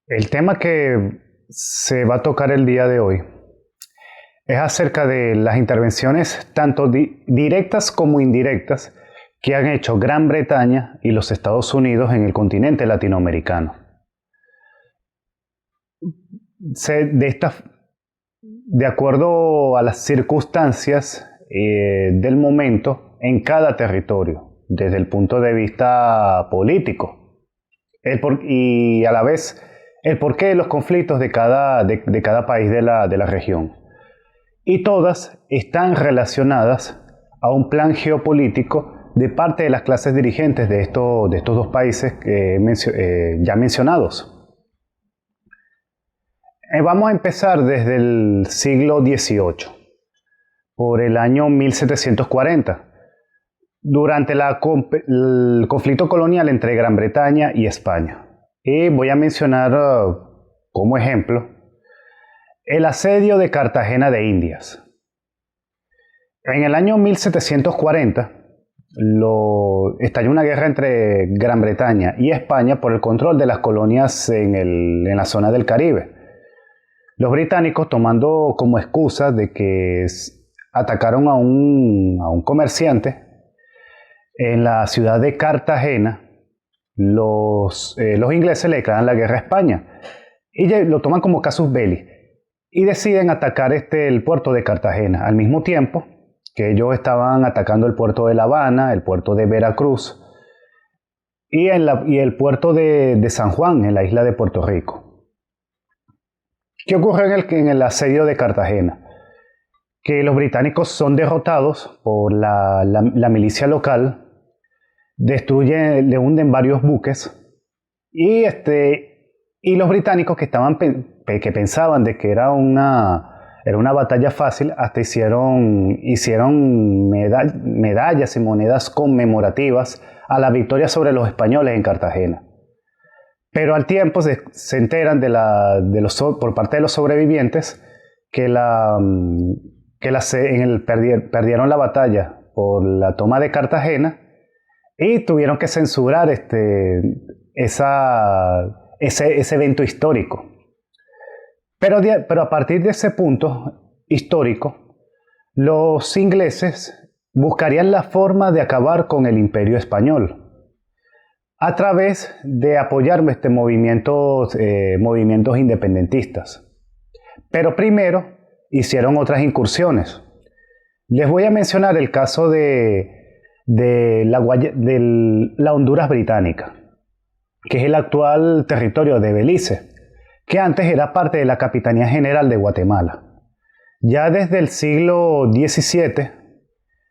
El tema que se va a tocar el día de hoy es acerca de las intervenciones tanto directas como indirectas que han hecho Gran Bretaña y los Estados Unidos en el continente latinoamericano. De, de acuerdo a las circunstancias del momento en cada territorio, desde el punto de vista político, y a la vez el porqué de los conflictos de cada país de la región. Y todas están relacionadas a un plan geopolítico de parte de las clases dirigentes de estos dos países ya mencionados. Vamos a empezar desde el siglo XVIII, por el año 1740, durante el conflicto colonial entre Gran Bretaña y España. Y voy a mencionar como ejemplo el asedio de Cartagena de Indias. En el año 1740 estalló una guerra entre Gran Bretaña y España por el control de las colonias en la zona del Caribe. Los británicos, tomando como excusa de que atacaron a un comerciante en la ciudad de Cartagena, los ingleses le declaran la guerra a España y lo toman como casus belli y deciden atacar el puerto de Cartagena, al mismo tiempo que ellos estaban atacando el puerto de La Habana, el puerto de Veracruz y el puerto de San Juan, en la isla de Puerto Rico. ¿Qué ocurre en el asedio de Cartagena? Que los británicos son derrotados por la milicia local, le hunden varios buques y los británicos que pensaban de que era una batalla fácil, hasta hicieron medallas y monedas conmemorativas a la victoria sobre los españoles en Cartagena. Pero al tiempo se enteran por parte de los sobrevivientes que perdieron la batalla por la toma de Cartagena y tuvieron que censurar ese evento histórico. Pero a partir de ese punto histórico, los ingleses buscarían la forma de acabar con el imperio español a través de apoyar movimientos independentistas. Pero primero hicieron otras incursiones. Les voy a mencionar el caso de la Honduras británica, que es el actual territorio de Belice, que antes era parte de la Capitanía General de Guatemala. Ya desde el siglo XVII,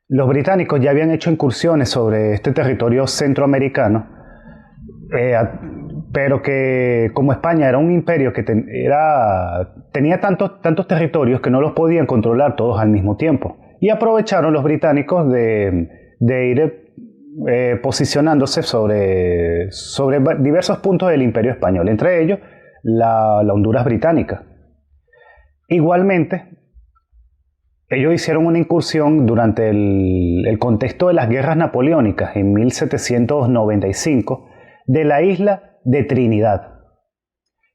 los británicos ya habían hecho incursiones sobre este territorio centroamericano, pero que como España era un imperio que tenía tantos territorios que no los podían controlar todos al mismo tiempo. Y aprovecharon los británicos de ir posicionándose sobre diversos puntos del imperio español, entre ellos la Honduras británica. Igualmente, ellos hicieron una incursión durante el contexto de las guerras napoleónicas en 1795 de la isla de Trinidad,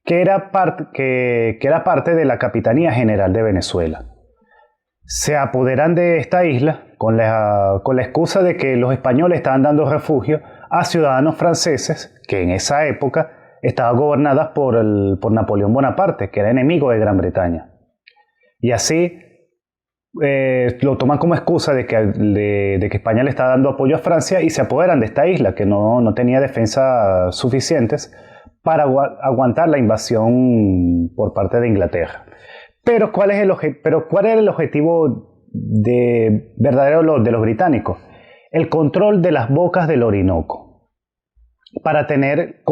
que era parte de la Capitanía General de Venezuela. Se apoderan de esta isla con la excusa de que los españoles estaban dando refugio a ciudadanos franceses que en esa época estaban gobernadas por Napoleón Bonaparte, que era enemigo de Gran Bretaña. Y así lo toman como excusa de que España le está dando apoyo a Francia y se apoderan de esta isla que no tenía defensas suficientes para aguantar la invasión por parte de Inglaterra. Pero ¿cuál era el objetivo verdadero de los británicos? El control de las bocas del Orinoco, para tener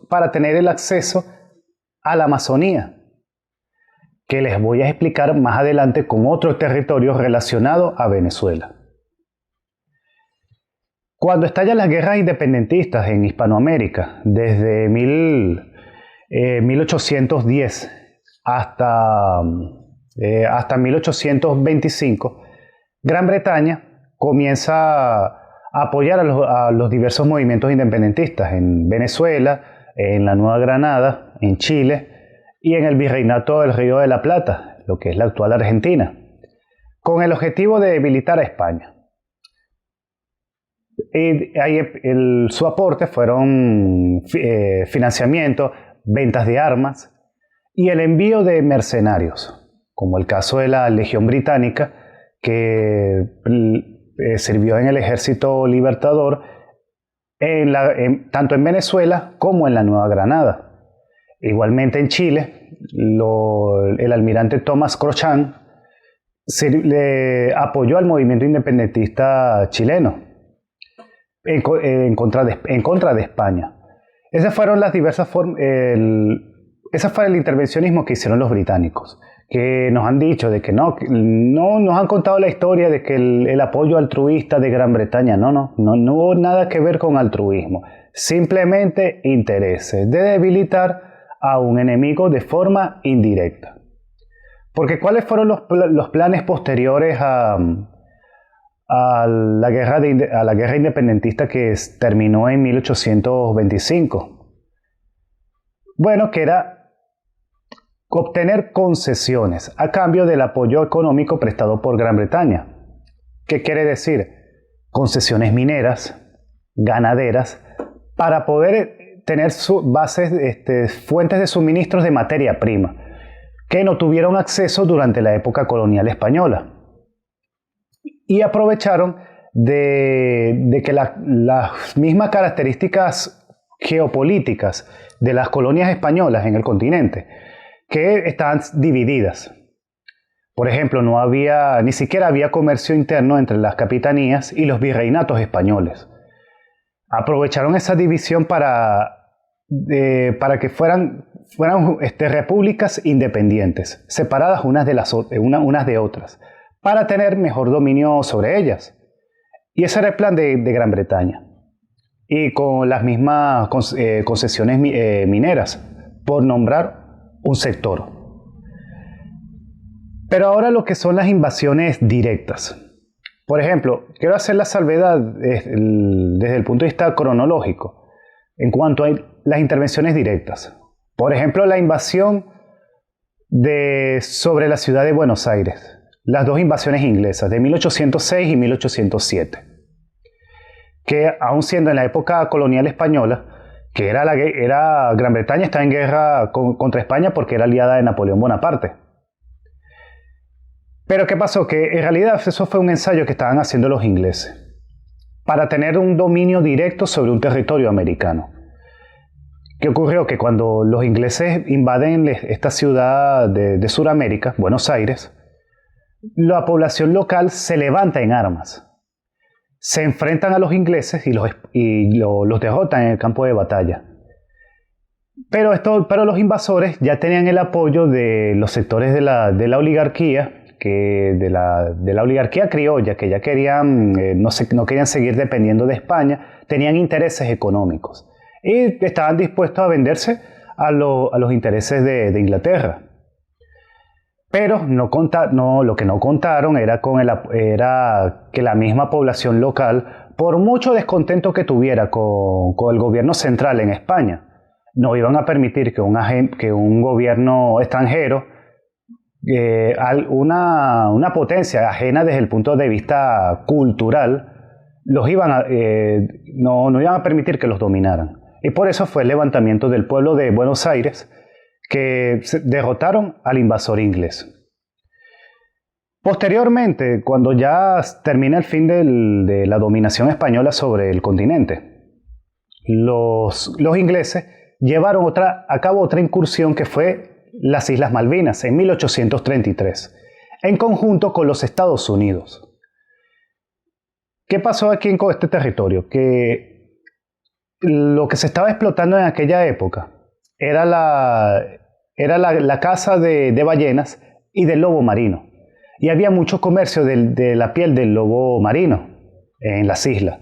el acceso a la Amazonía, que les voy a explicar más adelante con otro territorio relacionado a Venezuela. Cuando estallan las guerras independentistas en Hispanoamérica, desde 1810 hasta 1825, Gran Bretaña comienza a apoyar a los diversos movimientos independentistas en Venezuela, en la Nueva Granada, en Chile y en el Virreinato del Río de la Plata, lo que es la actual Argentina, con el objetivo de debilitar a España. Y ahí su aporte fueron financiamiento, ventas de armas y el envío de mercenarios, como el caso de la Legión Británica, que sirvió en el Ejército Libertador tanto en Venezuela como en la Nueva Granada. Igualmente en Chile, el almirante Tomás Crochán le apoyó al movimiento independentista chileno en contra de España. Esas fueron las diversas formas. Ese fue el intervencionismo que hicieron los británicos, que nos han dicho de que no nos han contado la historia de que el apoyo altruista de Gran Bretaña no hubo nada que ver con altruismo, simplemente intereses de debilitar a un enemigo de forma indirecta. Porque ¿cuáles fueron los planes posteriores a la guerra independentista que terminó en 1825? Bueno, que era obtener concesiones a cambio del apoyo económico prestado por Gran Bretaña. ¿Qué quiere decir? Concesiones mineras, ganaderas, para poder tener fuentes de suministros de materia prima, que no tuvieron acceso durante la época colonial española. Y aprovecharon de que las mismas características geopolíticas de las colonias españolas en el continente, que estaban divididas. Por ejemplo, ni siquiera había comercio interno entre las capitanías y los virreinatos españoles. Aprovecharon esa división para que fueran repúblicas independientes, separadas unas de otras, para tener mejor dominio sobre ellas. Y ese era el plan de Gran Bretaña. Y con las mismas concesiones mineras, por nombrar un sector. Pero ahora lo que son las invasiones directas. Por ejemplo, quiero hacer la salvedad desde el punto de vista cronológico en cuanto a las intervenciones directas. Por ejemplo, la invasión sobre la ciudad de Buenos Aires. Las dos invasiones inglesas de 1806 y 1807. Que aun siendo en la época colonial española, que era Gran Bretaña estaba en guerra contra España porque era aliada de Napoleón Bonaparte. Pero ¿qué pasó? Que en realidad eso fue un ensayo que estaban haciendo los ingleses para tener un dominio directo sobre un territorio americano. ¿Qué ocurrió? Que cuando los ingleses invaden esta ciudad de Sudamérica, Buenos Aires, la población local se levanta en armas. Se enfrentan a los ingleses y los derrotan en el campo de batalla. Pero los invasores ya tenían el apoyo de los sectores de la oligarquía, de la oligarquía criolla, que ya no querían seguir dependiendo de España, tenían intereses económicos y estaban dispuestos a venderse a los intereses de Inglaterra. Pero lo que no contaron era que la misma población local, por mucho descontento que tuviera con el gobierno central en España, no iban a permitir que un gobierno extranjero, una potencia ajena desde el punto de vista cultural, no iban a permitir que los dominaran. Y por eso fue el levantamiento del pueblo de Buenos Aires, que derrotaron al invasor inglés. Posteriormente, cuando ya termina el fin de la dominación española sobre el continente, los ingleses llevaron a cabo otra incursión que fue las Islas Malvinas en 1833, en conjunto con los Estados Unidos. ¿Qué pasó aquí en este territorio? Que lo que se estaba explotando en aquella época era la caza de ballenas y del lobo marino. Y había mucho comercio de la piel del lobo marino en las islas.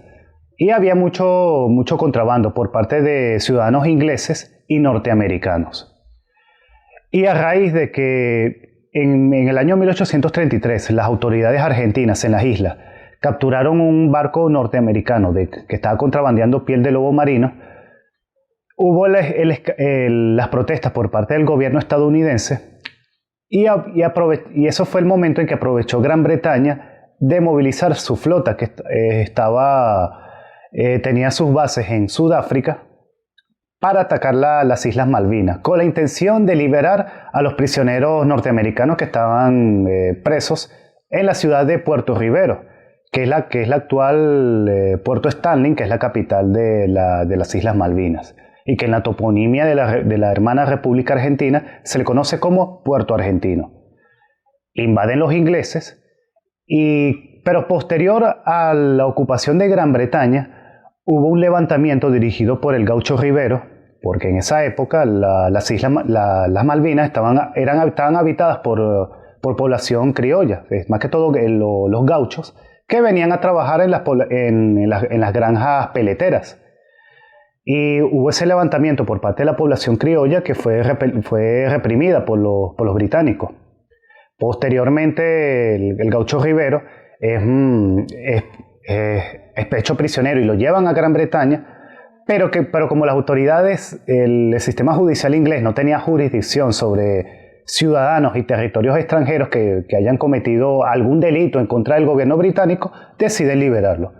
Y había mucho contrabando por parte de ciudadanos ingleses y norteamericanos. Y a raíz de que en el año 1833 las autoridades argentinas en las islas capturaron un barco norteamericano que estaba contrabandeando piel de lobo marino, las protestas por parte del gobierno estadounidense y eso fue el momento en que aprovechó Gran Bretaña de movilizar su flota que tenía sus bases en Sudáfrica para atacar las Islas Malvinas, con la intención de liberar a los prisioneros norteamericanos que estaban presos en la ciudad de Puerto Rivero, que es la actual Puerto Stanley, que es la capital de las Islas Malvinas, y que en la toponimia de la hermana República Argentina se le conoce como Puerto Argentino. Invaden los ingleses, pero posterior a la ocupación de Gran Bretaña, hubo un levantamiento dirigido por el gaucho Rivero, porque en esa época las Malvinas estaban habitadas por población criolla, más que todo los gauchos, que venían a trabajar en las granjas peleteras. Y hubo ese levantamiento por parte de la población criolla que fue reprimida por los británicos. Posteriormente, el gaucho Rivero es hecho prisionero y lo llevan a Gran Bretaña, pero como las autoridades, el sistema judicial inglés no tenía jurisdicción sobre ciudadanos y territorios extranjeros que hayan cometido algún delito en contra del gobierno británico, deciden liberarlo.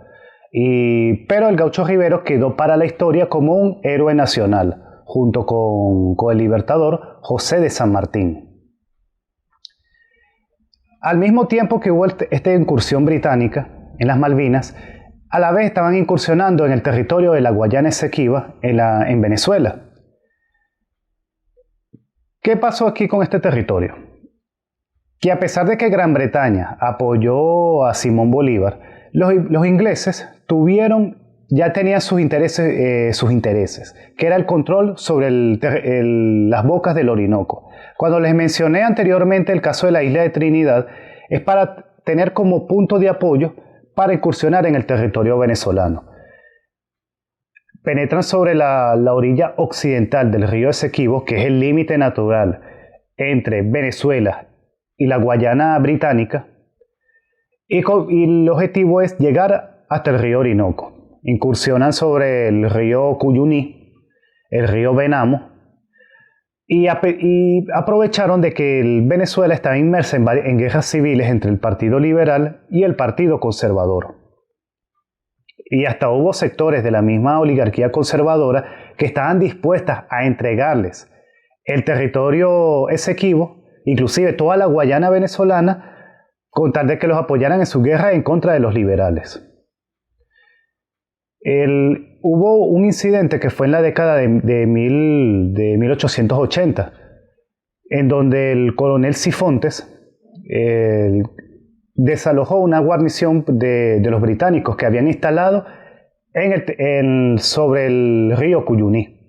Pero el gaucho Rivero quedó para la historia como un héroe nacional, junto con el libertador José de San Martín. Al mismo tiempo que hubo esta incursión británica en las Malvinas, a la vez estaban incursionando en el territorio de la Guayana Esequiba en Venezuela. ¿Qué pasó aquí con este territorio? Que a pesar de que Gran Bretaña apoyó a Simón Bolívar, los ingleses ya tenían sus intereses, que era el control sobre las bocas del Orinoco. Cuando les mencioné anteriormente el caso de la isla de Trinidad, es para tener como punto de apoyo para incursionar en el territorio venezolano. Penetran sobre la orilla occidental del río Esequibo, que es el límite natural entre Venezuela y la Guayana británica, y el objetivo es llegar hasta el río Orinoco. Incursionan sobre el río Cuyuní, el río Venamo, y aprovecharon de que Venezuela estaba inmersa en guerras civiles entre el Partido Liberal y el Partido Conservador. Y hasta hubo sectores de la misma oligarquía conservadora que estaban dispuestas a entregarles el territorio Esequibo, inclusive toda la Guayana venezolana, con tal de que los apoyaran en su guerra en contra de los liberales. Hubo un incidente que fue en la década de 1880, en donde el coronel Cifontes desalojó una guarnición de los británicos que habían instalado sobre el río Cuyuní.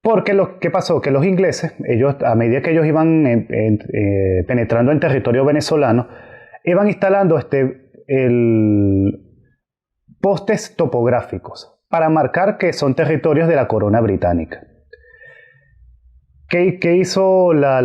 Porque ¿qué pasó? Que los ingleses, a medida que ellos iban penetrando en territorio venezolano, iban instalando postes topográficos para marcar que son territorios de la corona británica. ¿Qué hizo la